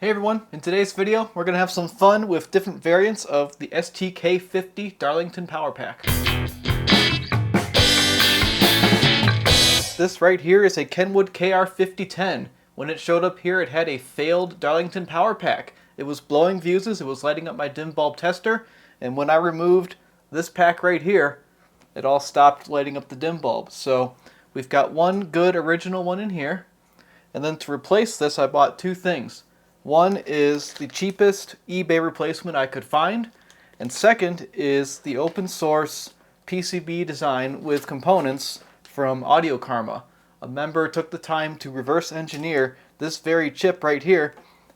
Hey everyone, in today's video we're going to have some fun with different variants of the STK-50 Darlington Power Pack. This right here is a Kenwood KR-5010. When it showed up here it had a failed Darlington Power Pack. It was blowing fuses, it was lighting up my dim bulb tester, and when I removed this pack right here, it all stopped lighting up the dim bulb. So we've got one good original one in here, and then to replace this I bought two things. One is the cheapest eBay replacement I could find, and second is the open source PCB design with components from audiokarma. A member took the time to reverse engineer this very chip right here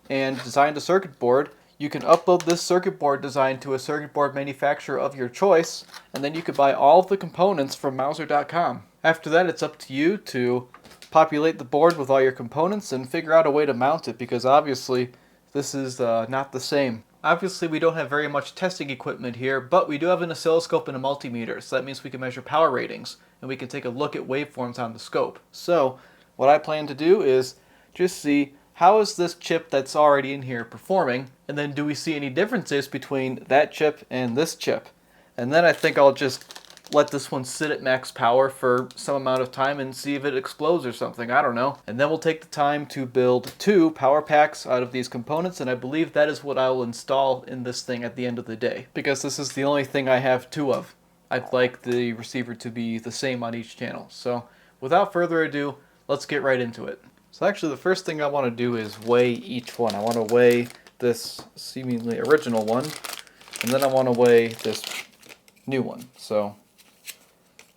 and designed a circuit board. You can upload this circuit board design to a circuit board manufacturer of your choice, and then you could buy all of the components from Mouser.com. After that, it's up to you to populate the board with all your components and figure out a way to mount it, because obviously this is not the same. Obviously we don't have very much testing equipment here, but we do have an oscilloscope and a multimeter, so that means we can measure power ratings and we can take a look at waveforms on the scope. So what I plan to do is just see how is this chip that's already in here performing, and then do we see any differences between that chip and this chip. And then I think I'll just let this one sit at max power for some amount of time and see if it explodes or something, I don't know. And then we'll take the time to build two power packs out of these components, and I believe that is what I will install in this thing at the end of the day, because this is the only thing I have two of. I'd like the receiver to be the same on each channel. So without further ado, let's get right into it. So actually the first thing I want to do is weigh each one. I want to weigh this seemingly original one, and then I want to weigh this new one. So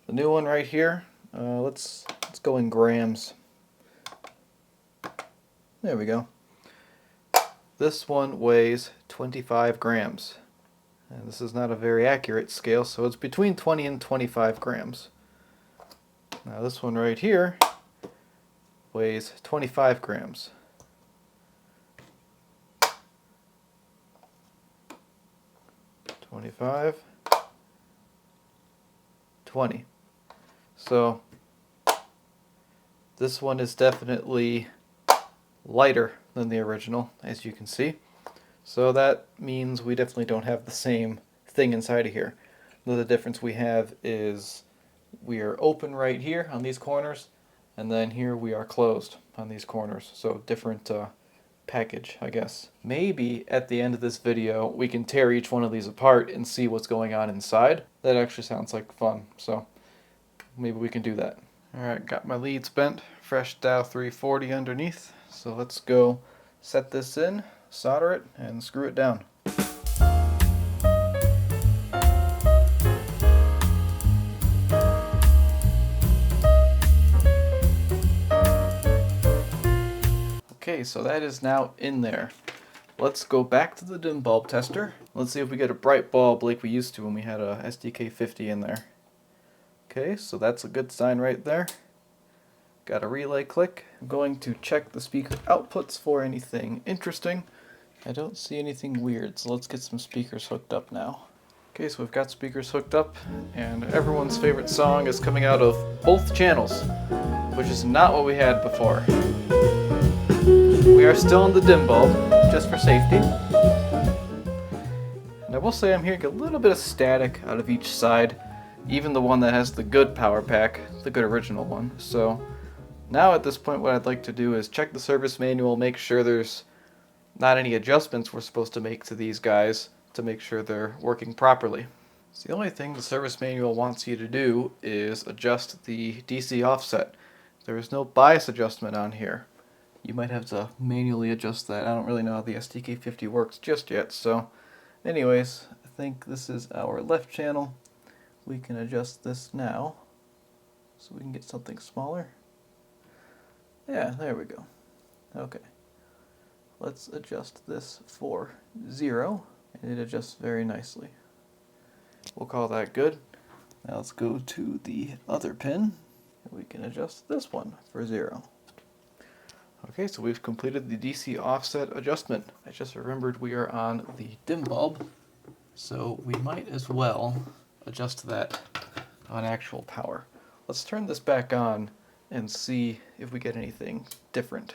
the new one right here, let's go in grams. There we go. This one weighs 25 grams. And this is not a very accurate scale, so it's between 20 and 25 grams. Now this one right here weighs 25 grams. $25, $20. So this one is definitely lighter than the original, as you can see. So that means we definitely don't have the same thing inside of here. The difference we have is we are open right here on these corners, and then here we are closed on these corners. So different package, I guess. Maybe at the end of this video we can tear each one of these apart and see what's going on inside. That actually sounds like fun, so maybe we can do that. Alright, got my leads bent, fresh Dow 340 underneath, so let's go set this in, solder it, and screw it down. Okay, so that is now in there. Let's go back to the dim bulb tester. Let's see if we get a bright bulb like we used to when we had a STK-50 in there. Okay, so that's a good sign right there. Got a relay click. I'm going to check the speaker outputs for anything interesting. I don't see anything weird, so let's get some speakers hooked up now. Okay, so we've got speakers hooked up, and everyone's favorite song is coming out of both channels, which is not what we had before. We are still in the dim bulb, just for safety. And I will say I'm hearing a little bit of static out of each side, even the one that has the good power pack, the good original one. So now at this point what I'd like to do is check the service manual, make sure there's not any adjustments we're supposed to make to these guys to make sure they're working properly. So the only thing the service manual wants you to do is adjust the DC offset. There is no bias adjustment on here. You might have to manually adjust that. I don't really know how the STK-50 works just yet. So anyways, I think this is our left channel. We can adjust this now so we can get something smaller. Yeah, there we go. Okay. Let's adjust this for 0, and it adjusts very nicely. We'll call that good. Now let's go to the other pin, and we can adjust this one for 0. Okay, so we've completed the DC offset adjustment. I just remembered we are on the dim bulb, so we might as well adjust that on actual power. Let's turn this back on and see if we get anything different.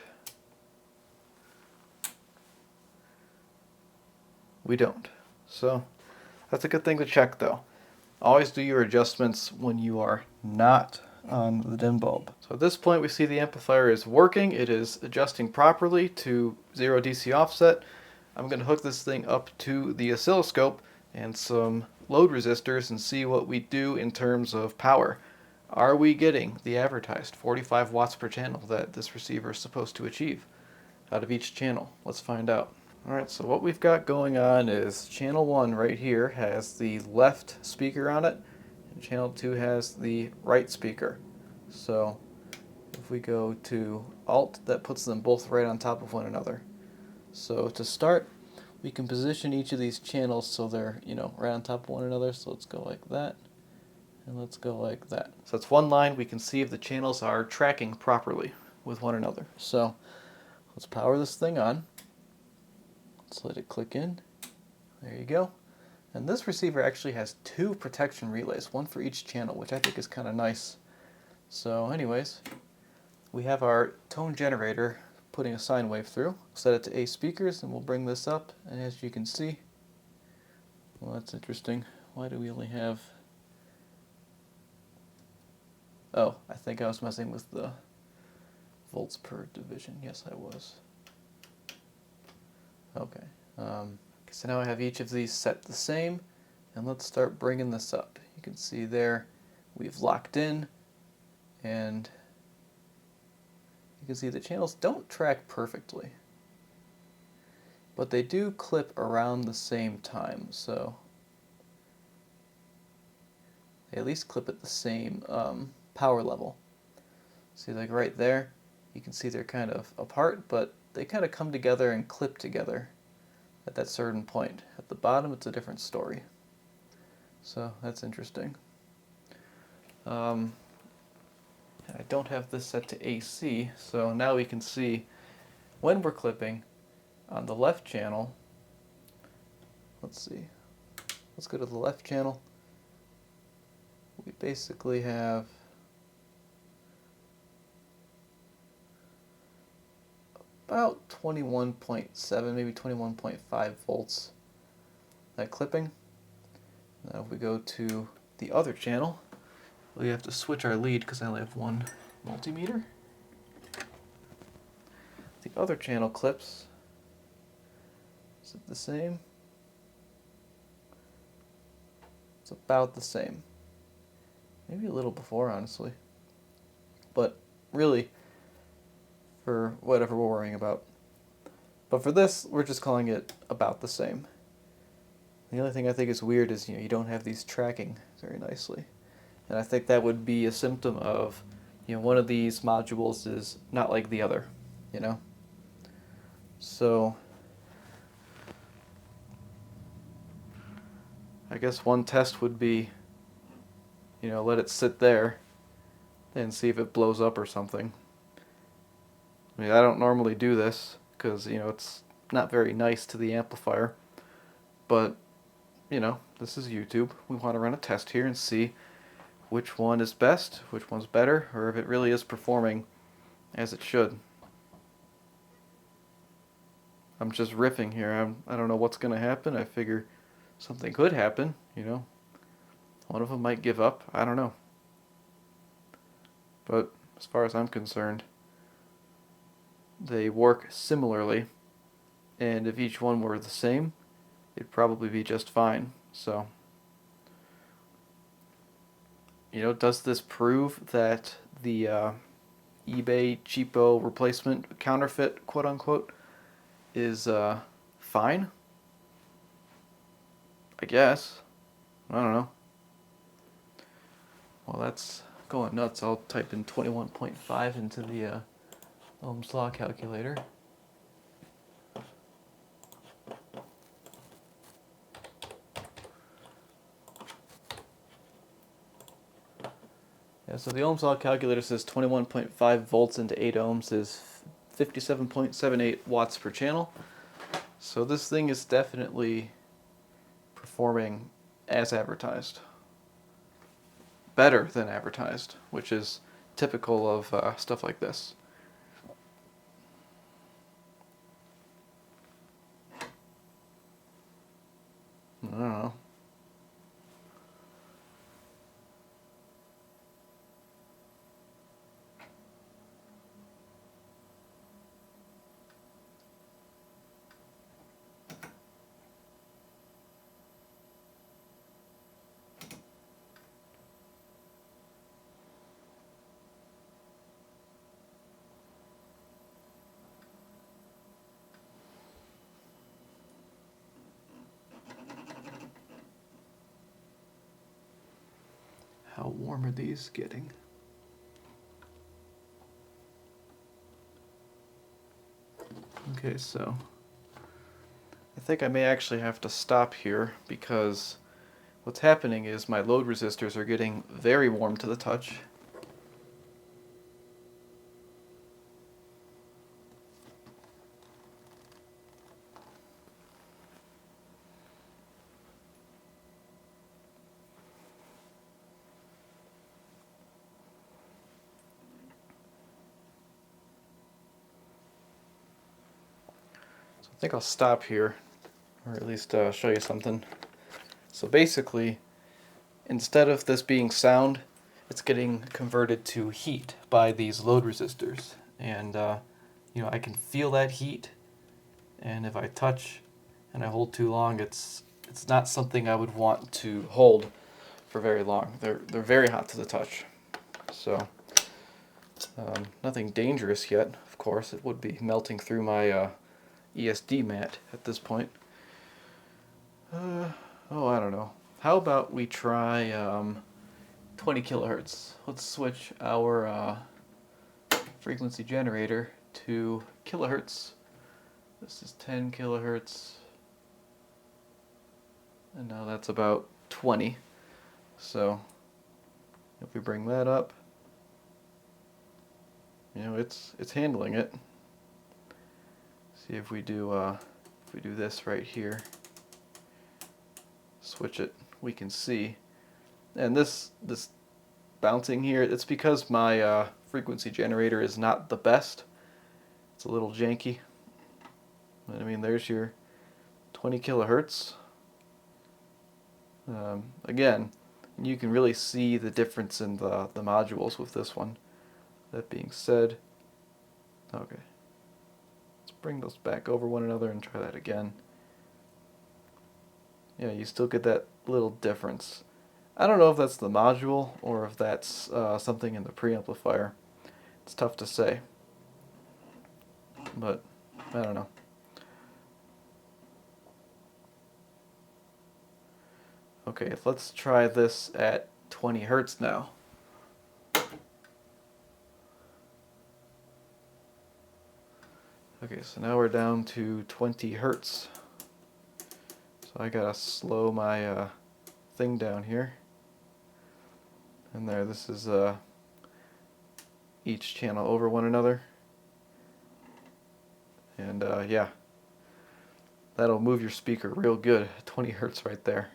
we don't. So that's a good thing to check though. Always do your adjustments when you are not on the dim bulb. So at this point we see the amplifier is working. It is adjusting properly to 0 DC offset. I'm going to hook this thing up to the oscilloscope and some load resistors and see what we do in terms of power. Are we getting the advertised 45 watts per channel that this receiver is supposed to achieve out of each channel? Let's find out. Alright, so what we've got going on is channel 1 right here has the left speaker on it, and channel 2 has the right speaker. So if we go to Alt, that puts them both right on top of one another. So to start, we can position each of these channels so they're, right on top of one another. So let's go like that, and let's go like that. So that's one line. We can see if the channels are tracking properly with one another. So let's power this thing on. Let's let it click in. There you go. And this receiver actually has 2 protection relays, one for each channel, which I think is kind of nice. So anyways, we have our tone generator putting a sine wave through. Set it to A speakers and we'll bring this up, and as you can see, well, that's interesting. Why do we only have... Oh, I think I was messing with the volts per division. Yes, I was. Okay. So now I have each of these set the same, and let's start bringing this up. You can see there we've locked in, and you can see the channels don't track perfectly, but they do clip around the same time, so they at least clip at the same power level. See, like right there, you can see they're kind of apart, but they kind of come together and clip together at that certain point. At the bottom, it's a different story. So that's interesting. I don't have this set to AC, so now we can see when we're clipping on the left channel. Let's see. Let's go to the left channel. We basically have about 21.7, maybe 21.5 volts that clipping. Now if we go to the other channel, we have to switch our lead because I only have one multimeter. The other channel clips. Is it the same? It's about the same. Maybe a little before, honestly. But really, for whatever we're worrying about. But for this, we're just calling it about the same. The only thing I think is weird is, you don't have these tracking very nicely. And I think that would be a symptom of, one of these modules is not like the other, So I guess one test would be, let it sit there and see if it blows up or something. I mean, I don't normally do this because, it's not very nice to the amplifier. But, this is YouTube. We want to run a test here and see which one is best, which one's better, or if it really is performing as it should. I'm just riffing here. I don't know what's going to happen. I figure something could happen, One of them might give up. I don't know. But as far as I'm concerned, they work similarly, and if each one were the same, it'd probably be just fine. So, does this prove that the eBay cheapo replacement counterfeit, quote unquote, is fine? I guess. I don't know. Well, that's going nuts. I'll type in 21.5 into the Ohm's law calculator. Yeah, so the Ohm's law calculator says 21.5 volts into 8 ohms is 57.78 watts per channel. So this thing is definitely performing as advertised. Better than advertised, which is typical of stuff like this. don't know. How warm are these getting? Okay, so I think I may actually have to stop here because what's happening is my load resistors are getting very warm to the touch. I think I'll stop here, or at least show you something. So basically, instead of this being sound, it's getting converted to heat by these load resistors. And you know, I can feel that heat, and if I touch and I hold too long, it's not something I would want to hold for very long. They're very hot to the touch. So nothing dangerous yet, of course. It would be melting through my ESD mat at this point. Oh, I don't know. How about we try 20 kilohertz? Let's switch our frequency generator to kilohertz. This is 10 kilohertz. And now that's about 20. So if we bring that up, you know, it's handling it. See if we do this right here, switch it, we can see. And this bouncing here, it's because my frequency generator is not the best. It's a little janky. But I mean, there's your 20 kilohertz. Again, you can really see the difference in the modules with this one. That being said, okay. Bring those back over one another and try that again. Yeah, you still get that little difference. I don't know if that's the module or if that's something in the preamplifier. It's tough to say. But I don't know. Okay, let's try this at 20 hertz now. Okay, so now we're down to 20 hertz. So I gotta slow my thing down here. And there, this is each channel over one another. And yeah, that'll move your speaker real good. 20 hertz right there.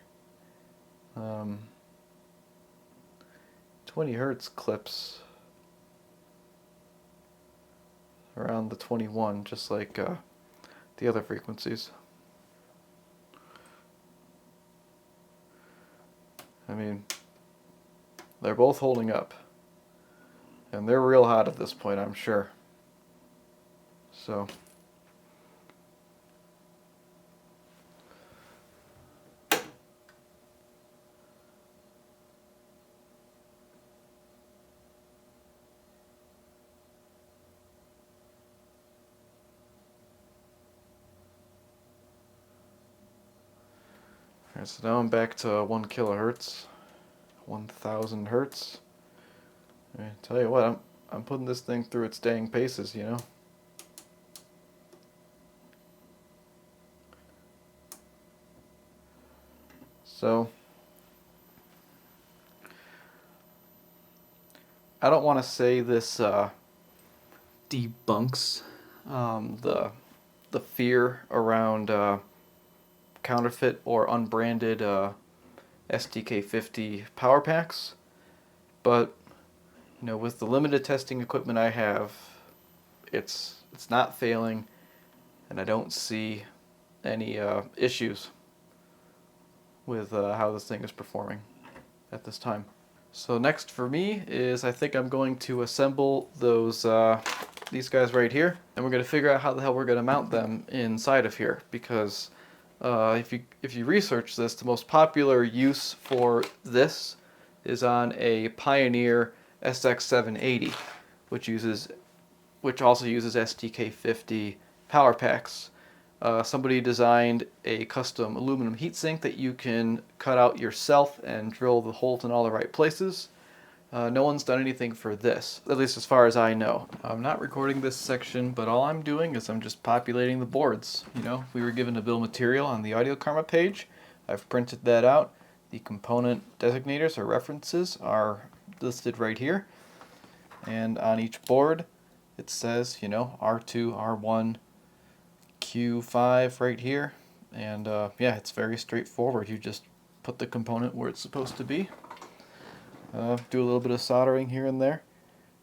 20 hertz clips around the 21, just like the other frequencies. I mean, they're both holding up, and they're real hot at this point, I'm sure. So alright, so now I'm back to 1 kilohertz, 1000 hertz. I tell you what, I'm putting this thing through its dang paces, you know. So I don't want to say this debunks the fear around counterfeit or unbranded STK-50 power packs, but you know, with the limited testing equipment I have, it's not failing, and I don't see any issues. with how this thing is performing at this time. So next for me is I think I'm going to assemble those these guys right here, and we're going to figure out how the hell we're going to mount them inside of here, because if you research this, the most popular use for this is on a Pioneer SX-780, which also uses STK-50 power packs. Somebody designed a custom aluminum heatsink that you can cut out yourself and drill the holes in all the right places. No one's done anything for this, at least as far as I know. I'm not recording this section, but all I'm doing is I'm just populating the boards. You know, we were given a bill of material on the audiokarma page. I've printed that out. The component designators or references are listed right here. And on each board, it says, you know, R2, R1, Q5 right here. And yeah, it's very straightforward. You just put the component where it's supposed to be. Do a little bit of soldering here and there.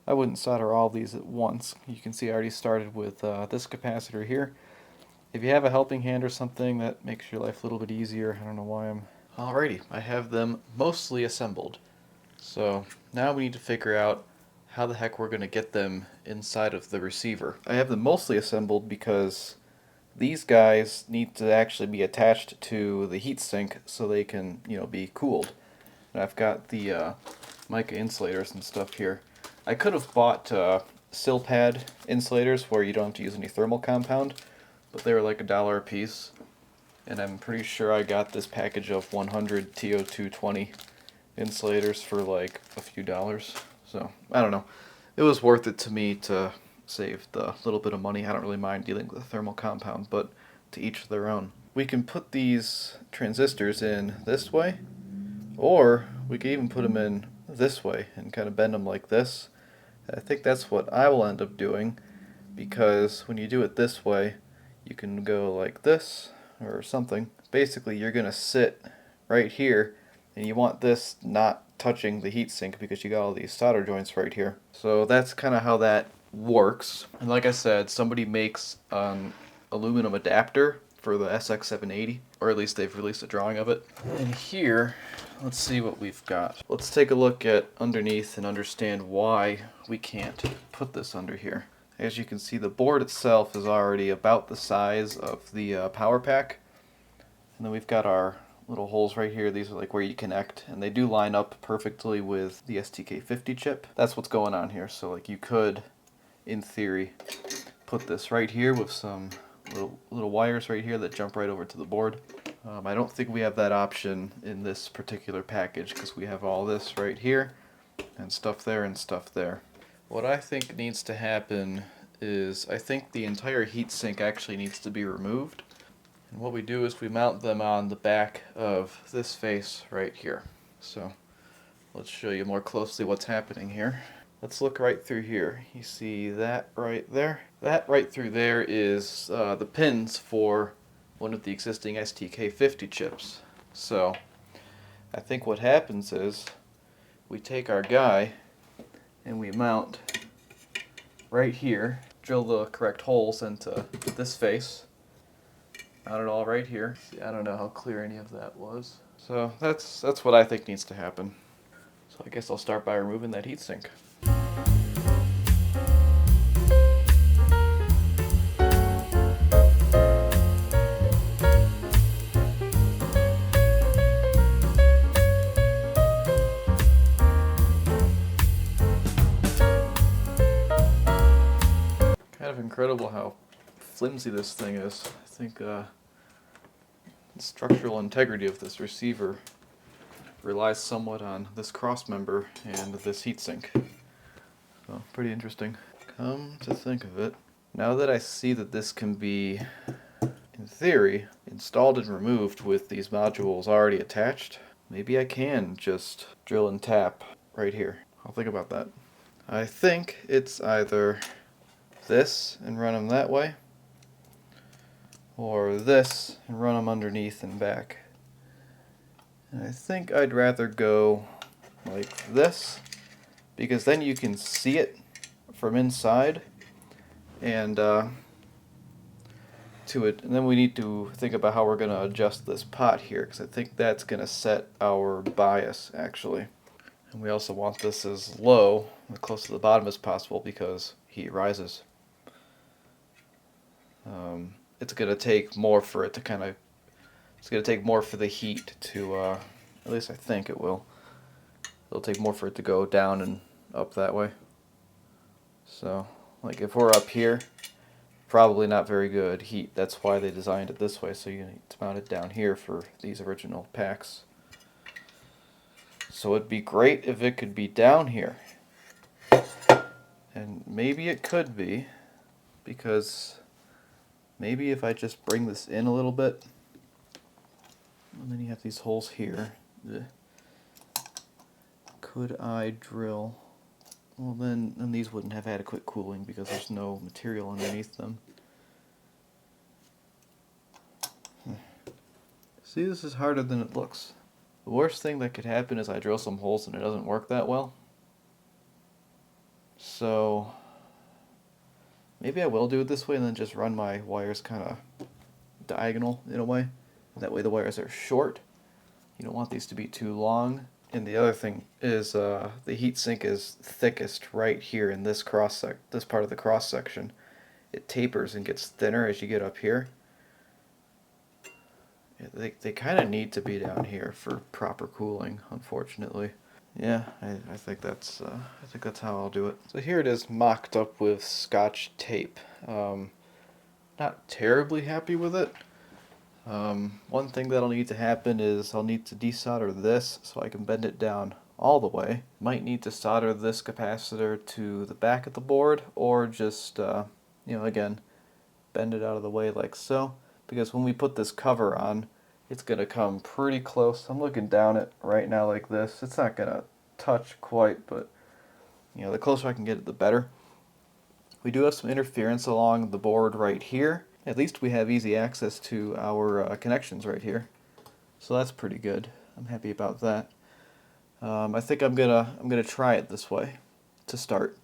I wouldn't solder all these at once. You can see I already started with this capacitor here. If you have a helping hand or something, that makes your life a little bit easier. I don't know why I'm... Alrighty, I have them mostly assembled. So now we need to figure out how the heck we're going to get them inside of the receiver. I have them mostly assembled because these guys need to actually be attached to the heatsink so they can, you know, be cooled. And I've got the mica insulators and stuff here. I could have bought sill pad insulators where you don't have to use any thermal compound, but they were like $1 a piece. And I'm pretty sure I got this package of 100 TO220 insulators for like a few dollars. So, I don't know. It was worth it to me to save the little bit of money. I don't really mind dealing with a thermal compound, but to each their own. We can put these transistors in this way, or we could even put them in this way and kind of bend them like this. I think that's what I will end up doing, because when you do it this way, you can go like this or something. Basically, you're going to sit right here, and you want this not touching the heatsink because you got all these solder joints right here. So that's kind of how that works. And like I said, somebody makes an aluminum adapter for the SX-780, or at least they've released a drawing of it. And here, let's see what we've got. Let's take a look at underneath and understand why we can't put this under here. As you can see, the board itself is already about the size of the power pack. And then we've got our little holes right here. These are like where you connect, and they do line up perfectly with the STK-50 chip. That's what's going on here. So like you could, in theory, put this right here with some little wires right here that jump right over to the board. I don't think we have that option in this particular package because we have all this right here and stuff there and stuff there. What I think needs to happen is I think the entire heatsink actually needs to be removed. And what we do is we mount them on the back of this face right here. So let's show you more closely what's happening here. Let's look right through here. You see that right there? That right through there is the pins for one of the existing STK-50 chips. So I think what happens is we take our guy and we mount right here, drill the correct holes into this face, mount it all right here. See, I don't know how clear any of that was. So that's what I think needs to happen. So I guess I'll start by removing that heatsink. Kind of incredible how flimsy this thing is. I think the structural integrity of this receiver relies somewhat on this cross member and this heatsink. So, pretty interesting. Come to think of it, now that I see that this can be, in theory, installed and removed with these modules already attached, maybe I can just drill and tap right here. I'll think about that. I think it's either this and run them that way, or this and run them underneath and back. And I think I'd rather go like this, because then you can see it from inside, and to it. And then we need to think about how we're going to adjust this pot here, because I think that's going to set our bias actually. And we also want this as low, as close to the bottom as possible, because heat rises. It's going to take more for it to it's going to take more for the heat to, at least I think it will. It'll take more for it to go down and up that way. So, like if we're up here, probably not very good heat. That's why they designed it this way, so you need to mount it down here for these original packs. So it'd be great if it could be down here. And maybe it could be, because maybe if I just bring this in a little bit, and then you have these holes here. Could I drill? Well, then these wouldn't have adequate cooling because there's no material underneath them. See, this is harder than it looks. The worst thing that could happen is I drill some holes and it doesn't work that well. So maybe I will do it this way and then just run my wires kind of diagonal in a way. That way the wires are short. You don't want these to be too long. And the other thing is the heat sink is thickest right here in this this part of the cross section. It tapers and gets thinner as you get up here. They kind of need to be down here for proper cooling, unfortunately. Yeah, I think that's how I'll do it. So here it is, mocked up with Scotch tape. Not terribly happy with it. One thing that'll need to happen is I'll need to desolder this so I can bend it down all the way. Might need to solder this capacitor to the back of the board, or just, again, bend it out of the way like so. Because when we put this cover on, it's going to come pretty close. I'm looking down it right now like this. It's not going to touch quite, but the closer I can get it, the better. We do have some interference along the board right here. At least we have easy access to our connections right here, so that's pretty good. I'm happy about that. I think I'm gonna try it this way to start,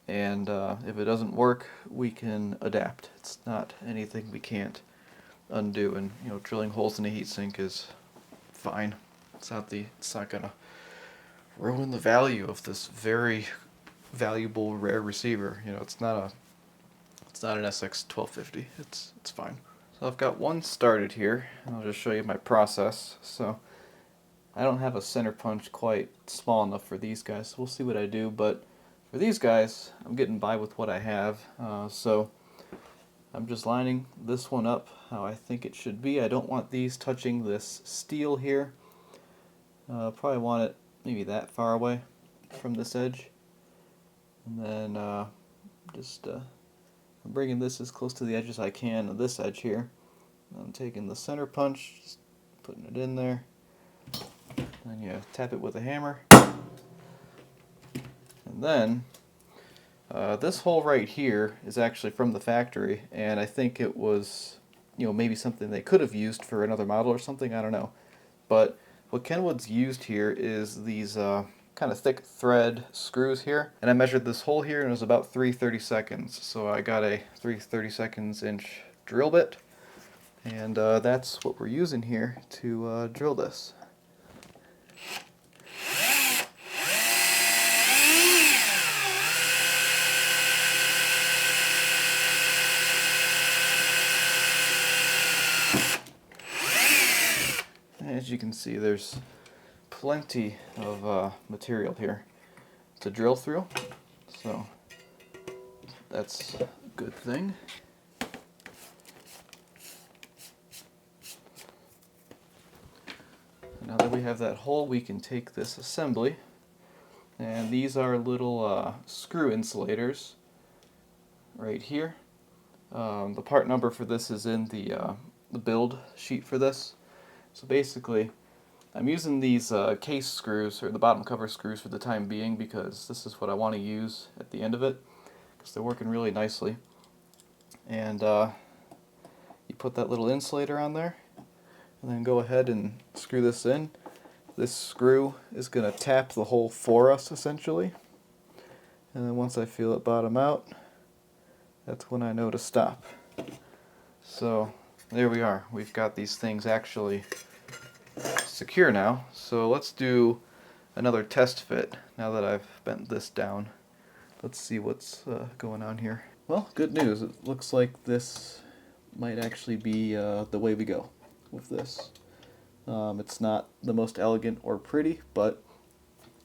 and if it doesn't work, we can adapt. It's not anything we can't undo, and drilling holes in a heatsink is fine. It's not gonna ruin the value of this very valuable rare receiver. It's not an SX-1250. It's fine. So I've got one started here, and I'll just show you my process. So I don't have a center punch quite small enough for these guys, so we'll see what I do. But for these guys, I'm getting by with what I have. So I'm just lining this one up how I think it should be. I don't want these touching this steel here. Probably want it maybe that far away from this edge. And then I'm bringing this as close to the edge as I can of this edge here. I'm taking the center punch, just putting it in there. Then you tap it with a hammer. And then this hole right here is actually from the factory, and I think it was maybe something they could have used for another model or something, I don't know. But what Kenwood's used here is these kind of thick thread screws here, and I measured this hole here and it was about 3/32. So I got a 3/32 inch drill bit, and that's what we're using here to drill this. As you can see, there's plenty of material here to drill through, so that's a good thing. Now that we have that hole, we can take this assembly, and these are little screw insulators right here. The part number for this is in the build sheet for this. So basically, I'm using these case screws, or the bottom cover screws, for the time being, because this is what I want to use at the end of it, because they're working really nicely. And you put that little insulator on there, and then go ahead and screw this in. This screw is going to tap the hole for us, essentially. And then once I feel it bottom out, that's when I know to stop. So there we are. We've got these things actually secure now. So let's do another test fit now that I've bent this down. Let's see what's going on here. Well, good news. It looks like this might actually be the way we go with this. It's not the most elegant or pretty, but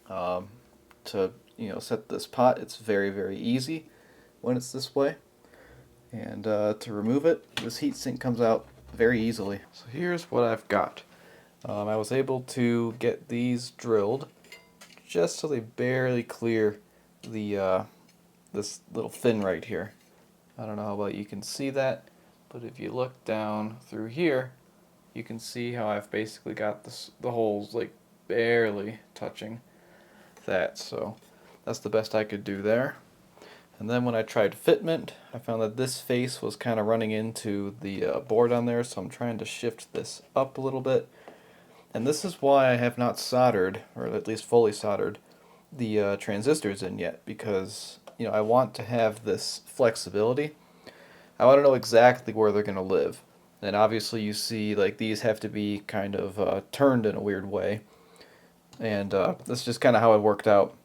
to set this pot, it's very, very easy when it's this way. And to remove it, this heatsink comes out very easily. So here's what I've got. I was able to get these drilled just so they barely clear the this little fin right here. I don't know how well you can see that, but if you look down through here, you can see how I've basically got the holes like barely touching that. So that's the best I could do there. And then when I tried fitment, I found that this face was kind of running into the board on there, so I'm trying to shift this up a little bit. And this is why I have not soldered, or at least fully soldered, the transistors in yet, because I want to have this flexibility. I want to know exactly where they're going to live. And obviously you see like these have to be kind of turned in a weird way. And that's just kind of how it worked out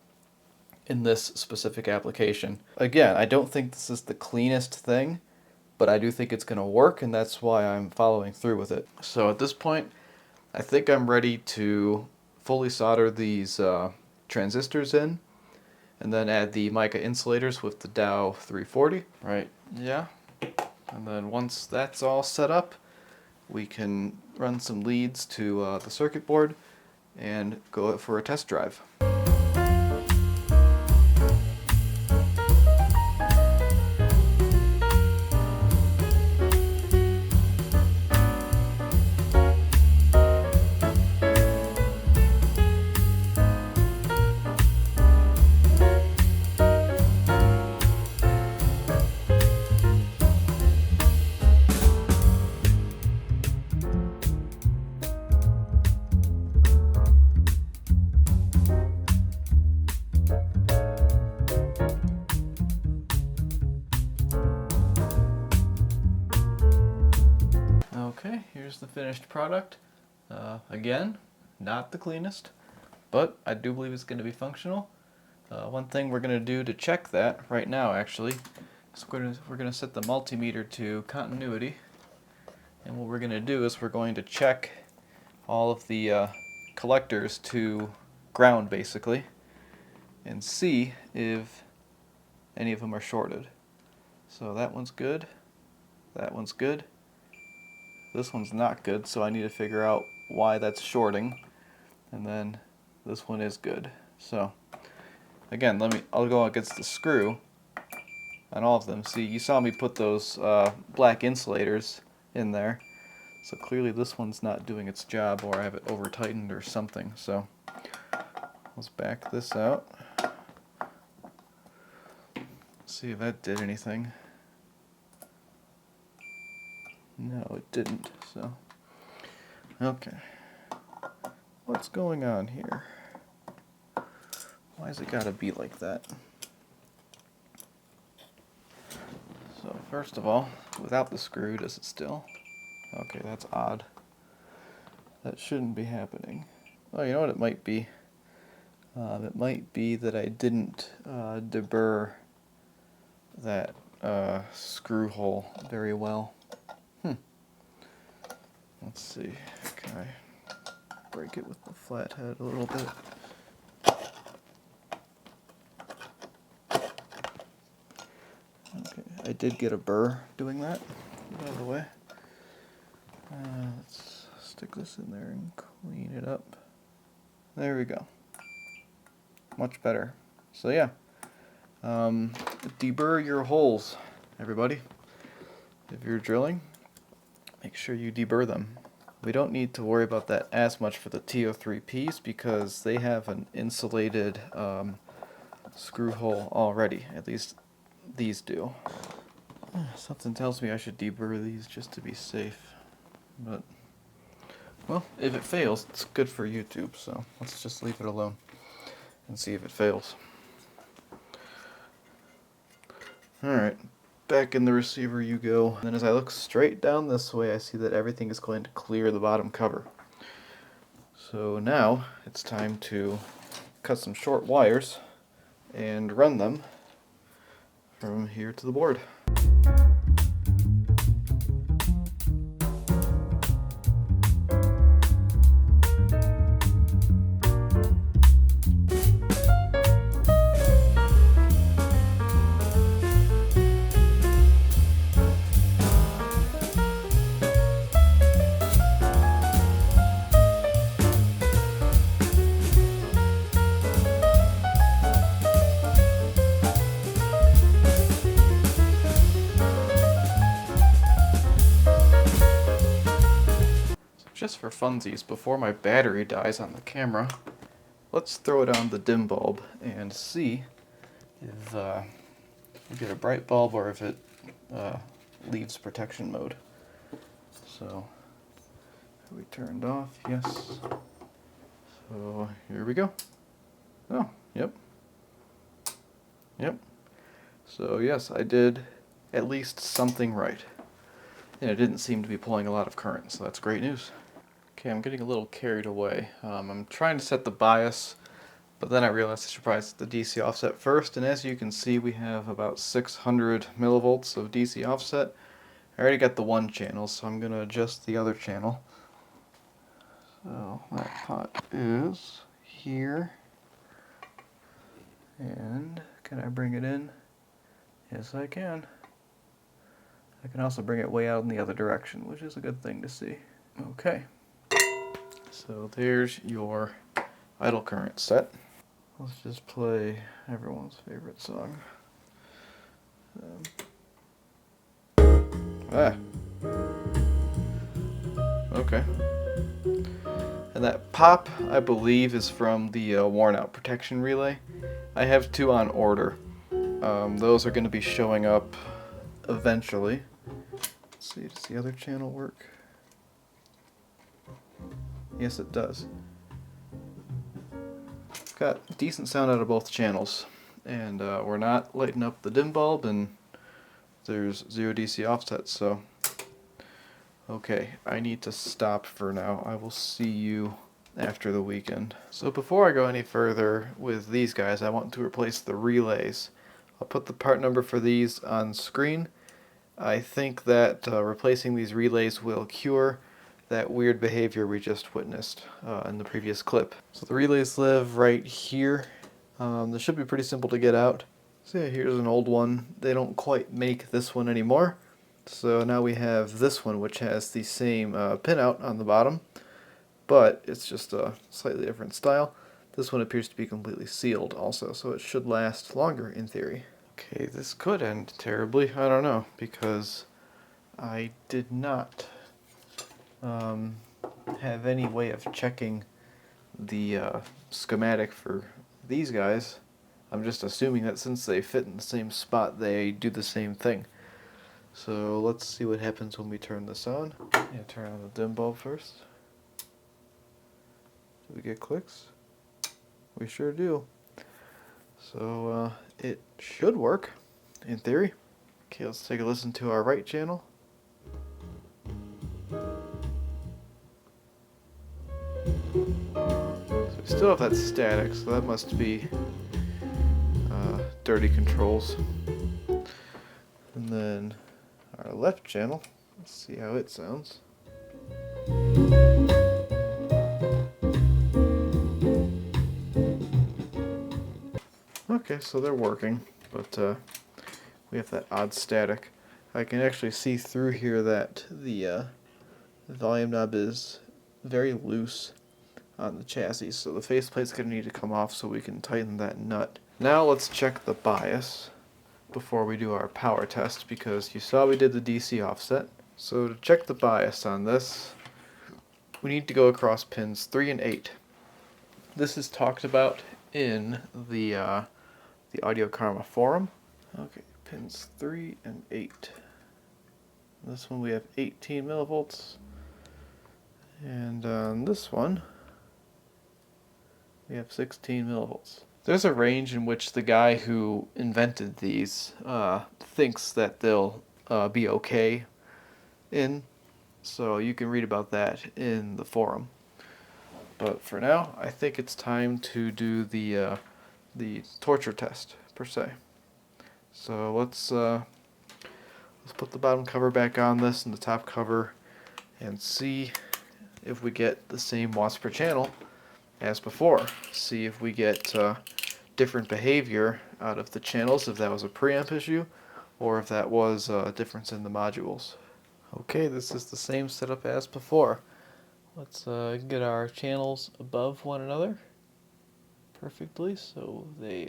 in this specific application. Again, I don't think this is the cleanest thing, but I do think it's going to work, and that's why I'm following through with it. So at this point, I think I'm ready to fully solder these transistors in, and then add the mica insulators with the Dow 340. Right, yeah. And then once that's all set up, we can run some leads to the circuit board and go for a test drive. Okay, here's the finished product. Again, not the cleanest, but I do believe it's going to be functional. One thing we're going to do to check that right now, actually, is we're going to set the multimeter to continuity. And what we're going to do is we're going to check all of the collectors to ground, basically, and see if any of them are shorted. So that one's good. That one's good. This one's not good, so I need to figure out why that's shorting. And then this one is good. So again, I'll go against the screw on all of them. See, you saw me put those black insulators in there. So clearly this one's not doing its job, or I have it over tightened or something. So let's back this out. See if that did anything. No, it didn't. So, okay. What's going on here? Why has it got to be like that? So, first of all, without the screw, does it still? Okay, that's odd. That shouldn't be happening. Oh, you know what it might be? It might be that I didn't deburr that screw hole very well. Let's see, can I break it with the flathead a little bit? Okay, I did get a burr doing that. Get out of the way. Let's stick this in there and clean it up. There we go. Much better. So yeah, deburr your holes, everybody. If you're drilling, make sure you deburr them. We don't need to worry about that as much for the TO3Ps because they have an insulated screw hole already. At least these do. Something tells me I should deburr these just to be safe. But, well, if it fails, it's good for YouTube, so let's just leave it alone and see if it fails. Alright, back in the receiver you go. And then as I look straight down this way, I see that everything is going to clear the bottom cover. So now it's time to cut some short wires and run them from here to the board. Just for funsies, before my battery dies on the camera, let's throw it on the dim bulb and see if we get a bright bulb or if it leaves protection mode. So, we turned off, yes. So, here we go. Oh, yep. Yep. So, yes, I did at least something right. And it didn't seem to be pulling a lot of current, so that's great news. Okay, I'm getting a little carried away. I'm trying to set the bias, but then I realized I should probably set the DC offset first, and as you can see we have about 600 millivolts of DC offset. I already got the one channel, so I'm going to adjust the other channel. So that pot is here, and can I bring it in? Yes, I can. I can also bring it way out in the other direction, which is a good thing to see. Okay. So there's your idle current set. Let's just play everyone's favorite song. Okay. And that pop, I believe, is from the worn out protection relay. I have two on order. Those are going to be showing up eventually. Let's see, does the other channel work? Yes, it does. Got decent sound out of both channels, and we're not lighting up the dim bulb, and there's 0 DC offset, so okay, I need to stop for now. I will see you after the weekend. So before I go any further with these guys, I want to replace the relays. I'll put the part number for these on screen. I think that replacing these relays will cure that weird behavior we just witnessed in the previous clip. So the relays live right here. This should be pretty simple to get out. So yeah, here's an old one. They don't quite make this one anymore. So now we have this one, which has the same pinout on the bottom, but it's just a slightly different style. This one appears to be completely sealed also, so it should last longer in theory. Okay, this could end terribly. I don't know, because I did not have any way of checking the schematic for these guys. I'm just assuming that since they fit in the same spot, they do the same thing. So let's see what happens when we turn this on. Yeah, turn on the dim bulb first. Do we get clicks? We sure do. So it should work, in theory. Okay, let's take a listen to our right channel. So we still have that static, so that must be dirty controls. And then our left channel, let's see how it sounds. Okay, so they're working, but we have that odd static. I can actually see through here that the volume knob is very loose on the chassis, so the faceplate's going to need to come off so we can tighten that nut. Now let's check the bias before we do our power test, because you saw we did the DC offset. So to check the bias on this, we need to go across pins 3 and 8. This is talked about in the audiokarma forum. Okay, pins 3 and 8. This one we have 18 millivolts, and on this one we have 16 millivolts. There's a range in which the guy who invented these thinks that they'll be okay in, so you can read about that in the forum. But for now, I think it's time to do the torture test per se. So let's put the bottom cover back on this and the top cover, and see if we get the same watts per channel as before. See if we get different behavior out of the channels, if that was a preamp issue, or if that was a difference in the modules. Okay, this is the same setup as before. Let's get our channels above one another perfectly, so we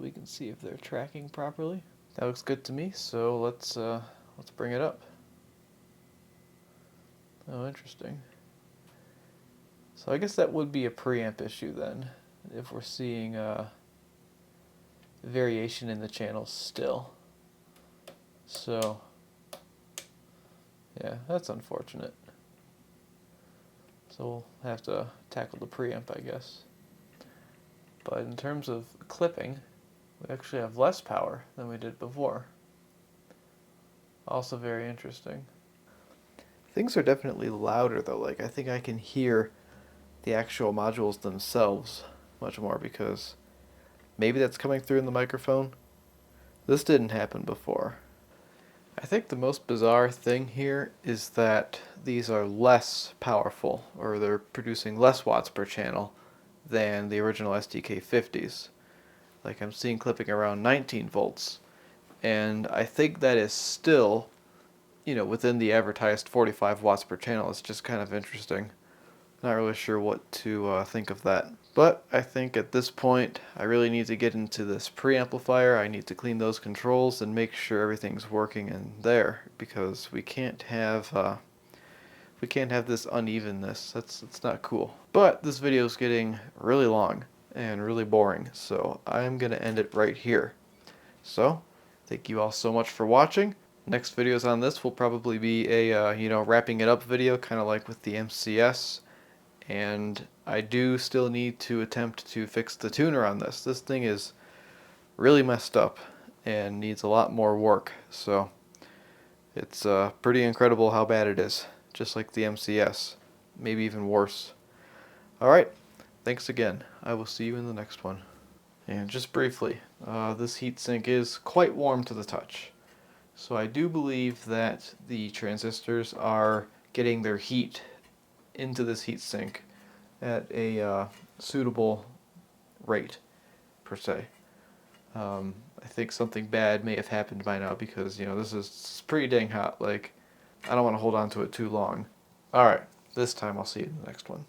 can see if they're tracking properly. That looks good to me. So let's bring it up. Oh, interesting. So I guess that would be a preamp issue then, if we're seeing variation in the channels still. So yeah, that's unfortunate. So we'll have to tackle the preamp, I guess. But in terms of clipping, we actually have less power than we did before. Also very interesting. Things are definitely louder though. Like, I think I can hear the actual modules themselves much more, because maybe that's coming through in the microphone. This didn't happen before. I think the most bizarre thing here is that these are less powerful, or they're producing less watts per channel than the original STK-50s. Like, I'm seeing clipping around 19 volts, and I think that is still, within the advertised 45 watts per channel. It's just kind of interesting. Not really sure what to think of that. But I think at this point, I really need to get into this preamplifier. I need to clean those controls and make sure everything's working in there, because we can't have this unevenness. That's not cool. But this video is getting really long and really boring, so I'm gonna end it right here. So thank you all so much for watching. Next videos on this will probably be a wrapping it up video, kind of like with the MCS. And I do still need to attempt to fix the tuner on this. This thing is really messed up and needs a lot more work. So it's pretty incredible how bad it is, just like the MCS, maybe even worse. Alright, thanks again. I will see you in the next one. And just briefly, this heatsink is quite warm to the touch. So I do believe that the transistors are getting their heat into this heatsink at a suitable rate, per se. I think something bad may have happened by now, because this is pretty dang hot. Like, I don't want to hold on to it too long. Alright, this time I'll see you in the next one.